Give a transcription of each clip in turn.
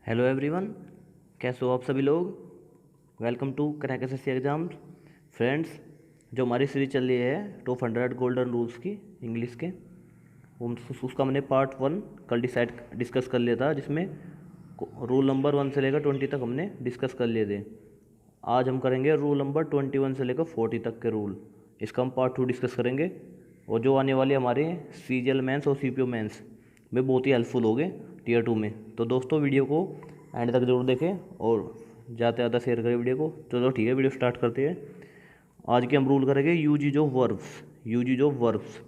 Hello everyone, कैसे हो आप सभी लोग। Welcome to crack SSC exams. Friends, जो हमारी सीरीज चल रही है टॉप 100 गोल्डन रूल्स की इंग्लिश के, उसका हमने पार्ट 1 कल डिस्कस कर लिया था, जिसमें रूल नंबर 1 से लेकर 20 तक हमने डिस्कस कर लिए थे। आज हम करेंगे रूल नंबर 21 से लेकर 40 तक के रूल। इसका हम पार्ट 2 डिस्कस करेंगे, और जो आने वाले हमारे सीजीएल मेंस और सीपीओ मेंस में बहुत ही हेल्पफुल हो गए टीयर 2 में। तो दोस्तों, वीडियो को एंड तक जरूर देखें और ज़्यादा से ज़्यादा शेयर करें वीडियो को। चलो ठीक है, वीडियो स्टार्ट करते हैं। आज के हम रूल करेंगे usages of verbs. Usages of verbs.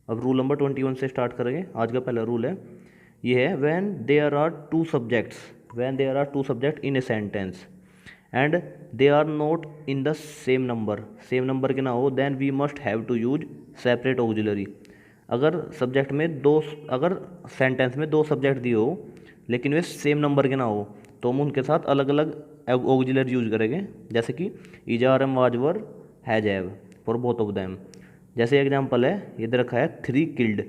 अब रूल नंबर 21 से स्टार्ट करेंगे। आज का पहला रूल है, ये है when there are two subjects, when there are two subject in a sentence and they are not in the same number, same number के ना हो, then we must have to use separate auxiliary. अगर subject में दो, अगर sentence में दो subject दिए हो लेकिन वे सेम नंबर के ना हो, तो हम उनके साथ अलग अलग ऑक्सिलरी यूज करेंगे। जैसे कि is are am was were has have for both of them. जैसे एग्जांपल है, ये दे रखा है 3 killed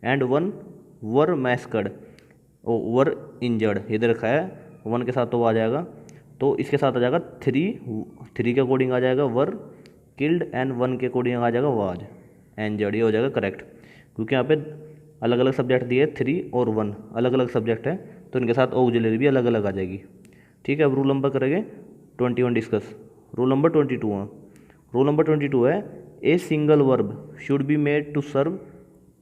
and 1 were masked were injured. ये दे रखा है 1 के साथ तो आ जाएगा, तो इसके साथ आ जाएगा 3 के अकॉर्डिंग आ जाएगा वर किल्ड एंड 1 के अकॉर्डिंग आ जाएगा वाज इंजर्ड। ये हो जाएगा करेक्ट, क्योंकि यहाँ पे अलग अलग सब्जेक्ट दिए 3 और 1 अलग अलग सब्जेक्ट है, तो इनके साथ ऑक्सिलरी भी अलग अलग आ जाएगी। ठीक है, अब रूल नंबर करेंगे 21 डिस्कस। रूल नंबर 22 है। रूल नंबर 22 है, a single verb should be made to serve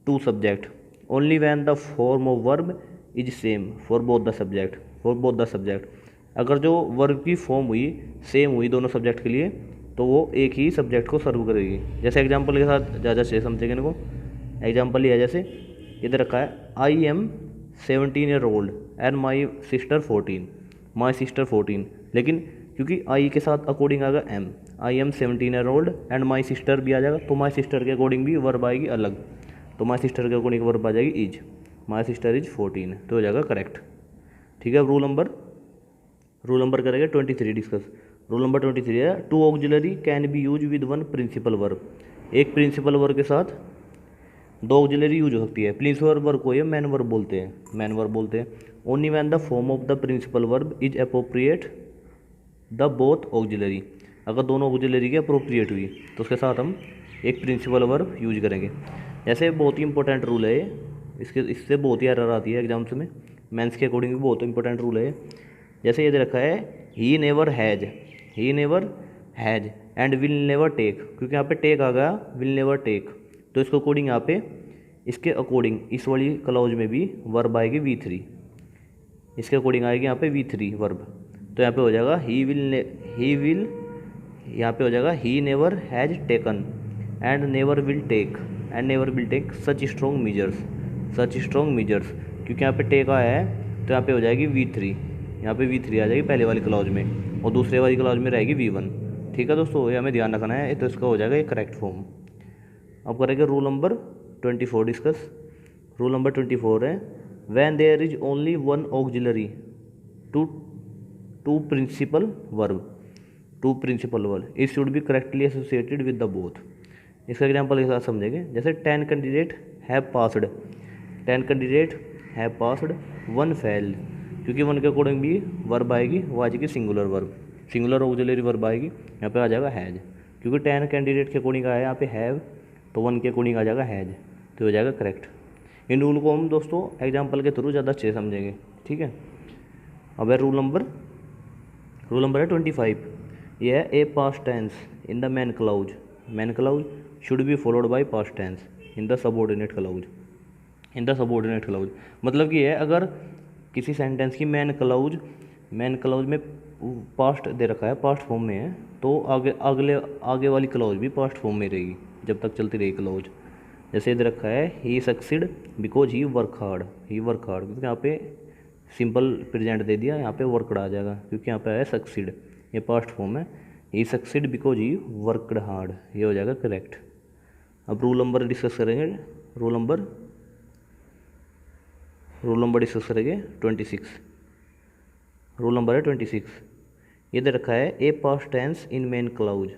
two subject only when the form of verb is same for both the subject, for both the subject. अगर जो verb की form हुई same हुई दोनों subject के लिए, तो वो एक ही सब्जेक्ट को सर्व करेगी। जैसे एग्जांपल के साथ ज़्यादा से समझेंगे इनको। एग्जांपल ये है, जैसे इधर रखा है I am 17 year old and my sister 14, my sister 14। लेकिन क्योंकि आई के साथ अकॉर्डिंग आएगा am, I am 17 year old and my sister भी आ जाएगा, तो माई सिस्टर के अकॉर्डिंग भी वर्ब आएगी अलग, तो माई सिस्टर के अकॉर्डिंग वर्ब आ जाएगी इज, माई सिस्टर इज 14, तो हो जाएगा करेक्ट। ठीक है, रूल नंबर करेंगे 23 डिस्कस। रूल नंबर 23 है, two auxiliary can be use with 1 principal verb. एक प्रिंसिपल वर्ब के साथ 2 ऑक्सिलरी यूज हो सकती है। प्रिंसिपल वर्ब को ये मैन वर्ब बोलते हैं, मैन वर्ब बोलते हैं। Only when the form of the principal verb is appropriate the both auxiliary. अगर दोनों ऑक्सिलरी की अप्रोप्रिएट हुई, तो उसके साथ हम एक प्रिंसिपल वर्ब यूज करेंगे। जैसे बहुत ही इंपॉर्टेंट रूल है ये, इससे बहुत ही एरर आती है एग्जाम्स में, मेंस के अकॉर्डिंग भी बहुत इंपॉर्टेंट रूल है। जैसे ये दे रखा है he never has, he never has and will never take, क्योंकि यहाँ पे टेक आ गया, विल नेवर टेक, तो इसके अकॉर्डिंग यहाँ पे, इसके अकॉर्डिंग इस वाली क्लॉज में भी वर्ब आएगी V3, इसके अकॉर्डिंग आएगी यहाँ पे V3 वर्ब। तो यहाँ पे हो जाएगा ही विल, यहाँ पे हो जाएगा he never has taken and never will take and never will take such strong measures, such strong measures. क्योंकि यहाँ पे टेक आया है, तो यहाँ पे हो जाएगी V3, यहाँ पे V3 आ जाएगी पहले वाली क्लॉज में, और दूसरे वाली क्लॉज में रहेगी V1। ठीक है दोस्तों, ये हमें ध्यान रखना है, तो इसका हो जाएगा ये करेक्ट फॉर्म। अब करेंगे rule number 24 discuss. Rule number 24 है, when there is only 1 auxiliary to to principal verb, to principal verb it should be correctly associated with the both. इसका एग्जांपल के साथ समझेंगे। जैसे 10 candidate have passed, 10 candidate have passed 1 failed, क्योंकि 1 के according भी verb आएगी, वो आ जाएगी singular verb, singular auxiliary verb आएगी, यहाँ पे आ जाएगा हैज। क्योंकि 10 कैंडिडेट के अकॉर्डिंग आया यहाँ पे हैव, तो 1 के अकॉर्डिंग आ जाएगा हैज, तो हो जाएगा करेक्ट। इन रूल को हम दोस्तों एग्जांपल के थ्रू ज़्यादा अच्छे समझेंगे। ठीक है, अब है रूल नंबर है 25। ये है a past tense in the main clause, main clause should be followed by past tense in the subordinate clause, in the subordinate clause. मतलब कि है, अगर किसी सेंटेंस की मैन क्लाउज में पास्ट दे रखा है, पास्ट फॉर्म में है, तो आगे वाली क्लाउज भी पास्ट फॉर्म में रहेगी जब तक चलती रहेगी क्लाउज। जैसे दे रखा है he succeed because he work hard, he work hard, क्योंकि यहाँ पे सिंपल प्रेजेंट दे दिया, यहाँ पे वर्कड आ जाएगा, क्योंकि यहाँ पे है सक्सीड, ये पास्ट फॉर्म है। He succeed because he worked hard, ये हो जाएगा करेक्ट। अब रूल नंबर डिस्कस करेंगे। रूल नंबर डिस्कस करेंगे 26। रूल नंबर है 26। ये दे रखा है a past tense in main clause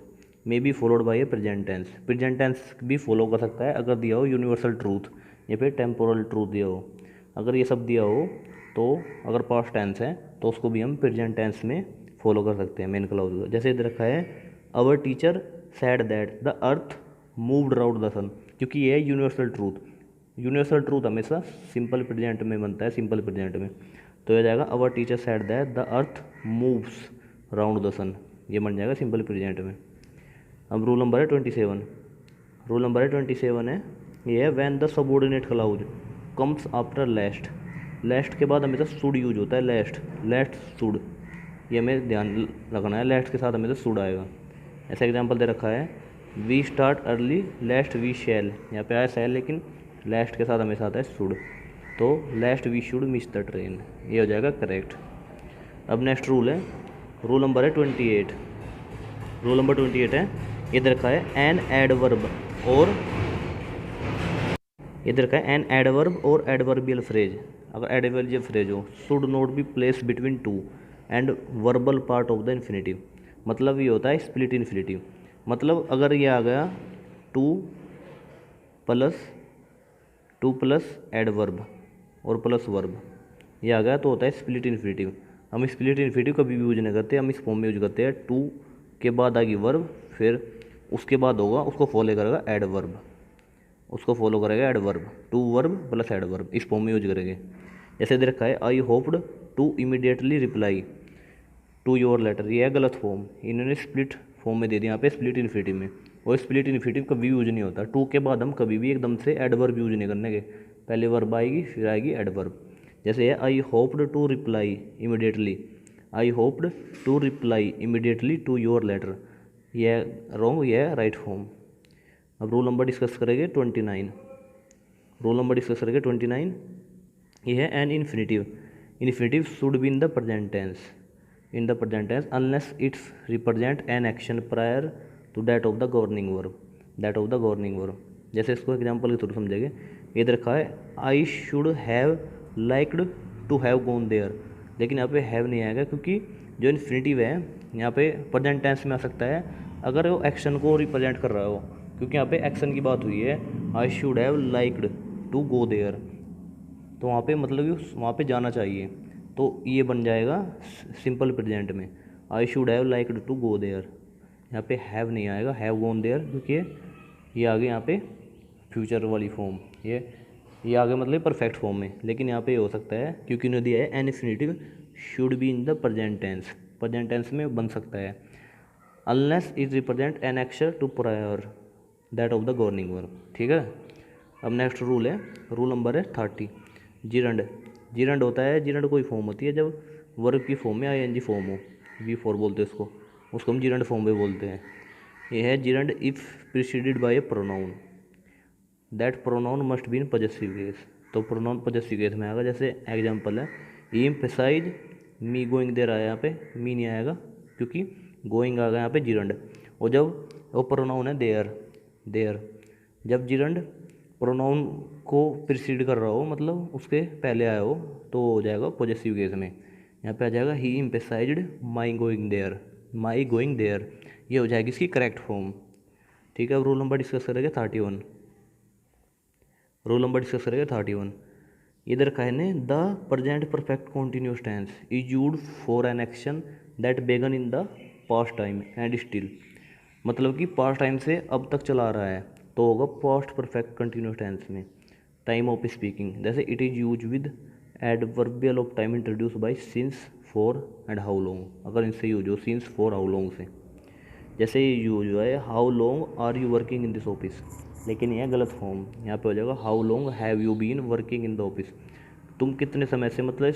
may be followed by a present tense. Present tense भी फॉलो कर सकता है अगर दिया हो यूनिवर्सल ट्रूथ या फिर टेम्पोरल ट्रूथ दिया हो। अगर ये सब दिया हो तो अगर पास्ट टेंस है तो उसको भी हम प्रेजेंट टेंस में फॉलो कर सकते हैं मेन क्लाउज को। जैसे इधर रखा है our teacher said that the earth moved around the sun, क्योंकि ये है यूनिवर्सल ट्रूथ। यूनिवर्सल ट्रूथ हमेशा सिंपल प्रेजेंट में बनता है, सिंपल प्रेजेंट में। तो ये जाएगा our teacher said that the earth moves around the sun, ये बन जाएगा सिंपल प्रेजेंट में। अब रूल नंबर है 27। रूल नंबर है 27 है, ये है when the subordinate clause comes after lest. Lest के बाद हमेशा शुड यूज होता है, लेस्ट लेस्ट शुड, ये हमें ध्यान रखना है, लेस्ट के साथ हमेशा शुड आएगा। ऐसा एग्जांपल दे रखा है we start early lest we shall, यहाँ पे आया शैल लेकिन लेस्ट के साथ हमेशा आता है शुड, तो lest we should miss the train, ये हो जाएगा करेक्ट। अब नेक्स्ट रूल है, रूल नंबर है 28। रूल नंबर 28 है, इधर रखा है एन एडवर्ब और इधर का एन एडवर्ब और एडवर्बियल फ्रेज। अगर एडवर्बियल फ्रेज हो should not be place between two and verbal part of the infinitive, मतलब ये होता है स्प्लिट इन्फिनेटिव। मतलब अगर ये आ गया टू प्लस एडवर्ब और प्लस वर्ब, ये आ गया तो होता है स्प्लिट इन्फिनेटिव। हम स्प्लिट इन्फिनेटिव कभी भी यूज नहीं करते, हम इस फॉर्म में यूज करते हैं टू के बाद आएगी वर्ब, फिर उसके बाद होगा उसको फॉलो करेगा एडवर्ब, उसको फॉलो करेगा adverb, to verb plus adverb, इस फॉर्म में यूज करेंगे। जैसे दे रखा है I hoped to immediately reply to your letter, ये है गलत फॉर्म, इन्होंने स्प्लिट फॉर्म में दे दिया यहाँ पे स्प्लिट इन्फिनेटिव में, और स्प्लिट इन्फिनेटिव कभी यूज नहीं होता। टू के बाद हम कभी भी एकदम से एडवर्ब यूज नहीं करने के, पहले वर्ब आएगी फिर आएगी एडवर्ब। जैसे है I hoped to reply immediately, I hoped to reply immediately to your letter, यह रॉन्ग, यह है राइट फॉर्म। अब रूल नंबर डिस्कस करेंगे 29। रूल नंबर डिस्कस करेंगे 29, ये है an infinitive. Infinitive should be in the present tense, in the present tense unless it's represent an action prior to that of the governing verb, that of the governing verb. जैसे इसको example के through समझेंगे, ये रखा है I should have liked to have gone there, लेकिन यहाँ पे हैव नहीं आएगा क्योंकि जो इन्फिनेटिव है यहाँ पे प्रेजेंट टेंस में आ सकता है अगर वो एक्शन को रिप्रेजेंट कर रहा हो, क्योंकि यहाँ पे एक्शन की बात हुई है। I should have liked to go there, तो वहाँ पे मतलब कि वहाँ पे जाना चाहिए, तो ये बन जाएगा सिंपल प्रेजेंट में I should have liked to go there. यहाँ पे हैव नहीं आएगा, हैव गॉन देयर, क्योंकि ये आगे यहाँ पे फ्यूचर वाली फॉर्म, ये आगे मतलब परफेक्ट फॉर्म में, लेकिन यहाँ पे ये हो सकता है क्योंकि इन्होंने दिया है an infinitive should be in the present tense, present tense में बन सकता है unless is represent an action to prior that of the governing verb. ठीक है। अब नेक्स्ट रूल है, रूल नंबर है 30, जीरंड। जीरंड होता है, जीरंड कोई फॉर्म होती है जब वर्ब की फॉर्म में आईएनजी फॉर्म हो, V4 बोलते हैं उसको हम जीरंड फॉर्म में बोलते हैं। ये है gerund if preceded by a pronoun, that pronoun must be in possessive case, तो प्रोनाउन पॉजेसिव केस में आएगा। जैसे एग्जांपल है he emphasize me going there आया, यहाँ पे मी नहीं आएगा क्योंकि गोइंग आ गया यहाँ पे जीरंड, और जब वो प्रोनाउन है देयर, जब जीरंड प्रोनाउन को प्रीसीड कर रहा हो मतलब उसके पहले आया हो तो हो जाएगा पॉजेसिव केस में। यहाँ पे आ जाएगा ही एम्फसाइज्ड माई गोइंग देयर, ये हो जाएगी इसकी करेक्ट फॉर्म। ठीक है। अब रूल नंबर डिस्कस करेंगे 31। रूल नंबर डिस्कस करेंगे 31। इधर कहने the present perfect continuous tense is used for an action that began in the past time and still, मतलब कि पास्ट टाइम से अब तक चला रहा है तो होगा पास्ट परफेक्ट कंटिन्यूस टेंस में टाइम ऑफ स्पीकिंग। जैसे it is use with adverbial of time introduce by since, for and how long, अगर इनसे यूज हो सिंस, फॉर, हाउ लॉन्ग से। जैसे ये यूज हुआ है how long are you working in this office, लेकिन यह गलत फॉर्म, यहाँ पे हो जाएगा how long have you been working in the office, तुम कितने समय से मतलब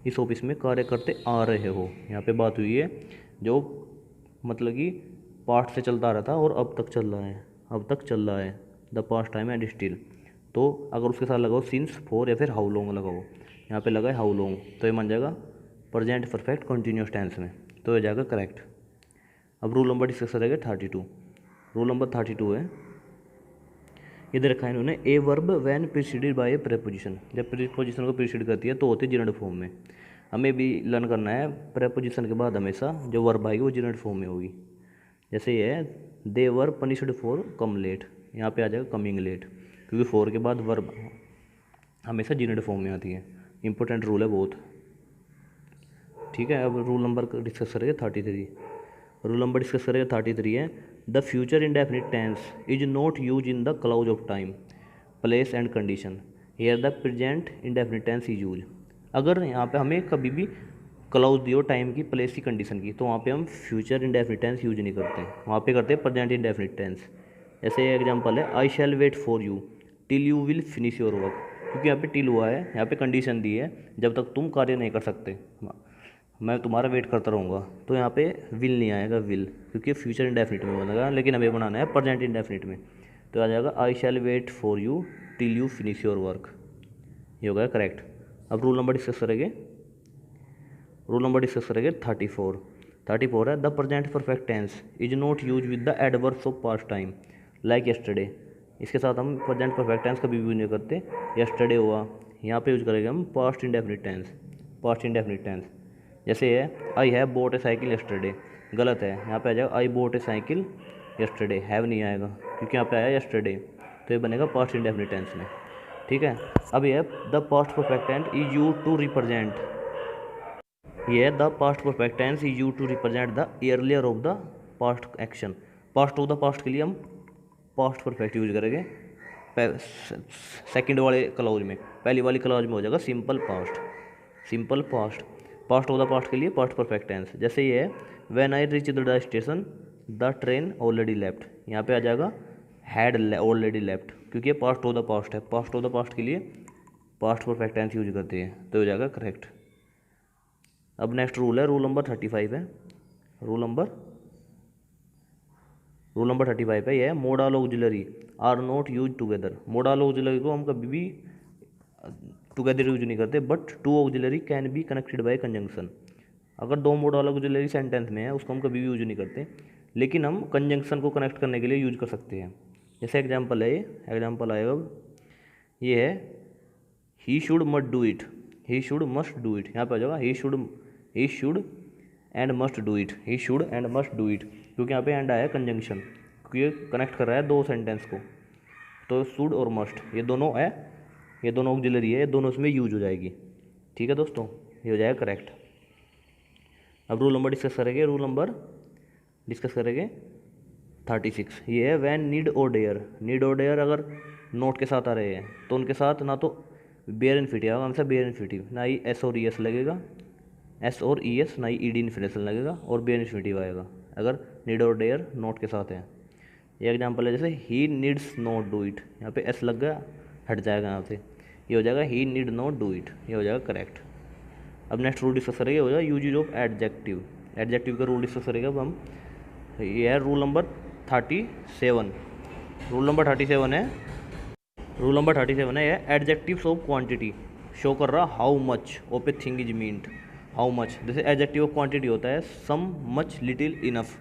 इस ऑफिस में कार्य करते आ रहे हो। यहाँ पे बात हुई है जो मतलब कि पास्ट से चलता आ रहा था और अब तक चल रहा है, the past time and still. तो अगर उसके साथ लगाओ सिंस, फॉर या फिर हाउ लॉन्ग लगाओ, यहाँ पे लगा है हाउ लॉन्ग, तो ये मान जाएगा प्रेजेंट परफेक्ट कंटिन्यूस टेंस में, तो ये जाएगा करेक्ट। अब रूल नंबर डिस्कस करेंगे 32। रूल नंबर 32 है, इधर रखा है इन्होंने a verb when preceded by a preposition, जब प्रीपोजिशन को प्रीसीड करती है तो होती है जिरंड फॉर्म में। हमें भी लर्न करना है प्रेपोजिशन के बाद हमेशा जो वर्ब आएगी वो जिरंड फॉर्म में होगी। जैसे ये है दे were punished for come late, यहाँ पे आ जाएगा कमिंग लेट, क्योंकि फॉर के बाद वर्ब हमेशा जिरंड फॉर्म में आती है, इंपॉर्टेंट रूल है बहुत। ठीक है, अब रूल नंबर डिस्कस करेंगे 33। रूल नंबर डिस्कस करेंगे 33 है, the future indefinite tense is not use in the clause of time place and condition, here the present indefinite tense is use. अगर यहाँ पे हमें कभी भी क्लाउज दियो टाइम की, प्लेस की, कंडीशन की, तो वहाँ पे हम फ्यूचर इंडेफिनिट टेंस यूज नहीं करते, वहाँ पे करते हैं प्रेजेंट इंडेफिनिट टेंस। जैसे एग्जांपल है, I shall wait for you till you will finish your work, क्योंकि यहाँ पे टिल हुआ है, यहाँ पे कंडीशन दी है जब तक तुम कार्य नहीं कर सकते मैं तुम्हारा वेट करता रहूँगा, तो यहाँ पे विल नहीं आएगा, विल, क्योंकि फ्यूचर इंडेफिनिट में बनेगा, लेकिन हमें बनाना है प्रेजेंट इंडेफिनिट में, तो आ जाएगा I shall wait for you till you finish your work, ये होगा करेक्ट। अब रूल नंबर डिस्कस करेंगे, रूल नंबर डिस्कस करेंगे 34 है, the present perfect tense is not use with the adverbs of past time like yesterday. इसके साथ हम present perfect tense कभी भी यूज नहीं करते, यस्टरडे हुआ, यहाँ पे यूज करेंगे हम past indefinite tense, past indefinite tense. जैसे है, I have bought a cycle yesterday, गलत है, यहाँ पे आ जाएगा I bought a cycle yesterday, have नहीं आएगा क्योंकि यहाँ पे आया यस्टरडे, तो ये बनेगा पास्ट इंडेफिनिट टेंस में। ठीक है, अब ये the past perfect tense is use to represent, ये the past perfect tense is use to represent the earlier of the past action. Past of the past के लिए हम पास्ट परफेक्ट यूज करेंगे सेकंड वाले क्लॉज में, पहली वाली clause में हो जाएगा simple past, simple past. Past of the past के लिए पास्ट परफेक्ट टेंस, जैसे ये है, when I reach the station the train already left, यहाँ पे आ जाएगा हैड ऑलरेडी लेफ्ट, क्योंकि ये पास्ट ऑफ द पास्ट है, पास्ट ऑफ द पास्ट के लिए पास्ट परफेक्ट टेंस यूज करते हैं, तो हो जाएगा करेक्ट। अब नेक्स्ट रूल है, रूल नंबर 35 है, रूल नंबर 35 है, यह modal auxiliary are not use together. Modal auxiliary को हम कभी भी टुगेदर यूज नहीं करते, but two auxiliary can be connected by conjunction. अगर दो मोडल ऑक्सिलरी सेंटेंस में है उसको हम कभी भी यूज नहीं करते, लेकिन हम कंजंक्शन को कनेक्ट करने के लिए यूज कर सकते हैं। जैसे एग्जांपल है, एग्जांपल आएगा, ये है, he should must do it, he should must do it, यहाँ पे आ जाएगा he should and must do it, he should and must do it, क्योंकि यहाँ पे एंड आया कंजंक्शन, क्योंकि ये कनेक्ट कर रहा है दो सेंटेंस को, तो शुड और मस्ट ये दोनों है, ये दोनों ऑक्सिलरी है, ये दोनों इसमें यूज हो जाएगी। ठीक है दोस्तों, ये हो जाएगा करेक्ट। अब रूल नंबर डिस्कस करेंगे, रूल नंबर डिस्कस करेंगे 36, ये है व्हेन नीड और डेयर। नीड और डेयर अगर नोट के साथ आ रहे हैं तो उनके साथ ना तो बेयर इन्फिनिटिव आएगा, हमेशा बेयर इन्फिनिटिव, ना ही एस और ई एस लगेगा, एस और ई एस, ना ही ई डी इन्फिनेशन लगेगा, और बेयर इन्फिनिटिव आएगा अगर नीड और डेयर नोट के साथ है। ये एग्जांपल है, जैसे he needs not do it, यहाँ पे एस लग गया, हट जाएगा यहाँ से, ये हो जाएगा ही नीड नॉट डू इट, ये हो जाएगा करेक्ट। अब नेक्स्ट रूल डिस्कस करेंगे, हो जाएगा यूज ऑफ एडजेक्टिव। एडजेक्टिव का रूल डिस्कस करेंगे अब हम, ये है रूल नंबर 37। रूल नंबर 37 है, रूल नंबर 37 है, ये एडजेक्टिव्स ऑफ क्वांटिटी शो कर रहा how much of a thing is meaned. How much, जैसे एडजेक्टिव ऑफ क्वांटिटी होता है some, much, little, enough,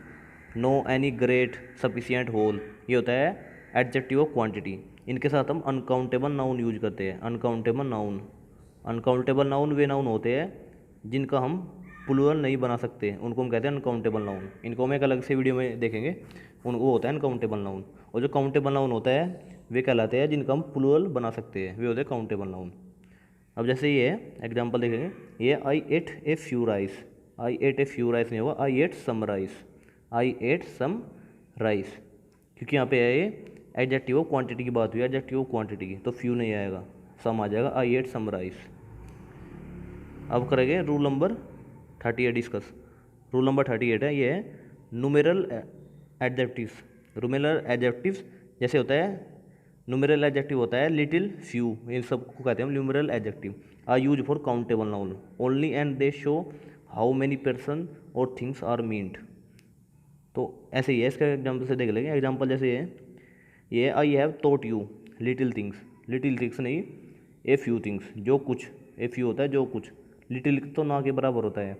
no, any, great, sufficient, whole, ये होता है एडजेक्टिव ऑफ क्वांटिटी। इनके साथ हम अनकाउंटेबल नाउन यूज करते हैं, अनकाउंटेबल नाउन। अनकाउंटेबल नाउन वे नाउन होते हैं जिनका हम प्लूरल नहीं बना सकते, उनको हम कहते हैं अनकाउंटेबल नाउन। इनको हम एक अलग से वीडियो में देखेंगे, वो होता है अनकाउंटेबल नाउन। और जो काउंटेबल नाउन होता है वे कहलाते हैं जिनका हम प्लूरल बना सकते हैं, वे होते हैं काउंटेबल नाउन। अब जैसे ये एग्जांपल देखेंगे, ये I ate a few rice, I ate a few rice नहीं होगा, I ate some rice, I ate some rice, क्योंकि यहाँ पे है ये एडजेक्टिव ऑफ क्वांटिटी की बात हुई, एडजेक्टिव ऑफ क्वांटिटी की, तो फ्यू नहीं आएगा, सम आ जाएगा, आई एट सम राइस। अब करेंगे rule number 38 discuss. Rule number 38 है, ये है न्यूमेरल एडजेक्टिव्स। न्यूमेरल एडजेक्टिव्स जैसे होता है, न्यूमेरल एडजेक्टिव होता है लिटिल, फ्यू, इन सब को कहते हैं हम numeral adjective. Are use for countable noun only and they show how many person और थिंग्स आर मीन्ड। तो ऐसे ही है, इसका एग्जाम्पल से देख लेंगे। एग्जाम्पल जैसे ये I have taught you little things, little things नहीं, ए फ्यू थिंग्स, जो कुछ, ए फ्यू होता है जो कुछ, लिटिल तो ना के बराबर होता है,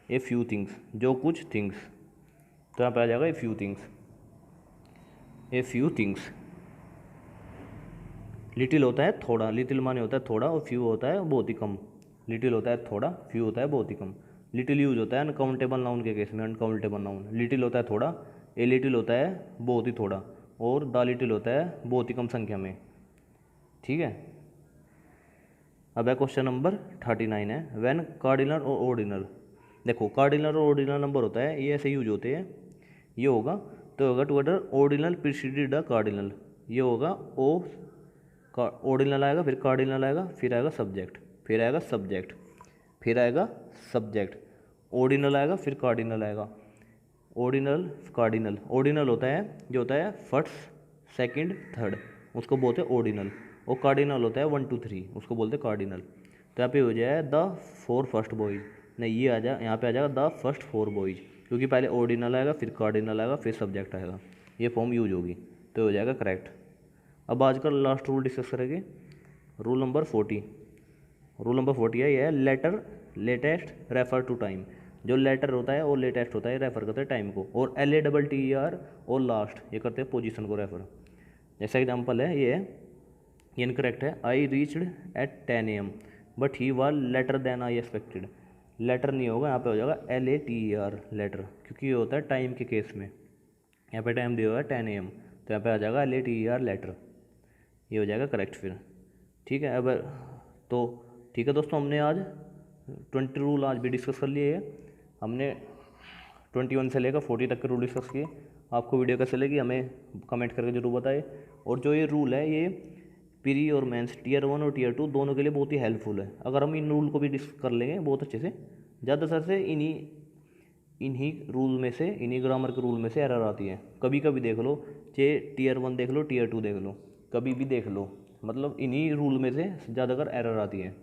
ए फ्यू थिंग्स, जो कुछ थिंग्स, तो यहाँ पे आ जाएगा a few things, a few things. Little होता है थोड़ा, लिटिल माने होता है थोड़ा, और फ्यू होता है बहुत ही कम। लिटिल होता है थोड़ा, फ्यू होता है बहुत ही कम। लिटिल यूज होता है अनकाउंटेबल नाउन के केस में, अनकाउंटेबल नाउन। लिटिल होता है थोड़ा, ए लिटिल होता है बहुत ही थोड़ा, और द लिटिल होता है बहुत ही कम संख्या में। ठीक है, अब है क्वेश्चन नंबर 39 है, व्हेन कार्डिनल और ऑर्डिनल। देखो कार्डिनल और ऑर्डिनल नंबर होता है, ये ऐसे यूज होते हैं। ये होगा तो होगा together ordinal preceded the cardinal. ये होगा ओ ऑर्डिनल आएगा, फिर कार्डिनल आएगा, फिर आएगा सब्जेक्ट, फिर आएगा सब्जेक्ट, फिर आएगा सब्जेक्ट, ऑर्डिनल आएगा, फिर कार्डिनल आएगा। ऑर्डिनल कार्डिनल, ऑर्डिनल होता है जो होता है फर्स्ट सेकंड थर्ड, उसको बोलते हैं ऑर्डिनल। और कार्डिनल होता है 1 2 3, उसको बोलते हैं कार्डिनल। तो यहाँ पे हो जाए द 4 फर्स्ट बॉयज, नहीं ये आ जाए यहाँ पे आ जाएगा द फर्स्ट 4 बॉयज, क्योंकि पहले ऑर्डिनल आएगा, फिर कार्डिनल आएगा, फिर सब्जेक्ट आएगा, ये फॉर्म यूज होगी, तो हो जाएगा करेक्ट। अब आज का लास्ट रूल डिस्कस करेंगे, रूल नंबर 40। रूल नंबर 40 है, ये है later latest refer to time. जो लेटर होता है वो लेटेस्ट होता है, रेफर करते हैं टाइम को। और LATTER और लास्ट ये करते हैं पोजीशन को रेफर। जैसा एग्जांपल है ये इनकरेक्ट है, I reached at 10 AM but he was later than I expected. Later नहीं होगा, यहाँ पे हो जाएगा LATER लेटर, क्योंकि ये होता है टाइम के केस में। यहाँ पे टाइम दिया हुआ है 10 AM, तो यहाँ पे आ जाएगा LATER लेटर, ये हो जाएगा करेक्ट फिर। ठीक है, अब तो ठीक है दोस्तों, हमने आज 20 रूल आज भी डिस्कस कर लिए है। हमने 21 से लेकर 40 तक के रूल डिस्कस किए। आपको वीडियो कैसे लगी हमें कमेंट करके जरूर बताएं। और जो ये रूल है ये प्री और मेंस Tier 1 और Tier 2 दोनों के लिए बहुत ही हेल्पफुल है। अगर हम इन रूल को भी डिस्कस कर लेंगे बहुत अच्छे से, ज़्यादातर से इन्हीं रूल में से, इन्हीं ग्रामर के रूल में से एरर आती है। कभी कभी देख लो, चाहे Tier 1 देख लो, Tier 2 देख लो, कभी भी देख लो, मतलब इन्हीं रूल में से ज़्यादातर एरर आती है।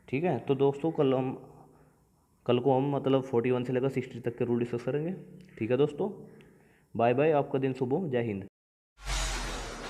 ठीक है, तो दोस्तों कल को हम मतलब 41 से लेकर 60 तक के रूल डिस्कस करेंगे। ठीक है दोस्तों, बाय बाय, आपका दिन शुभ हो, जय हिंद।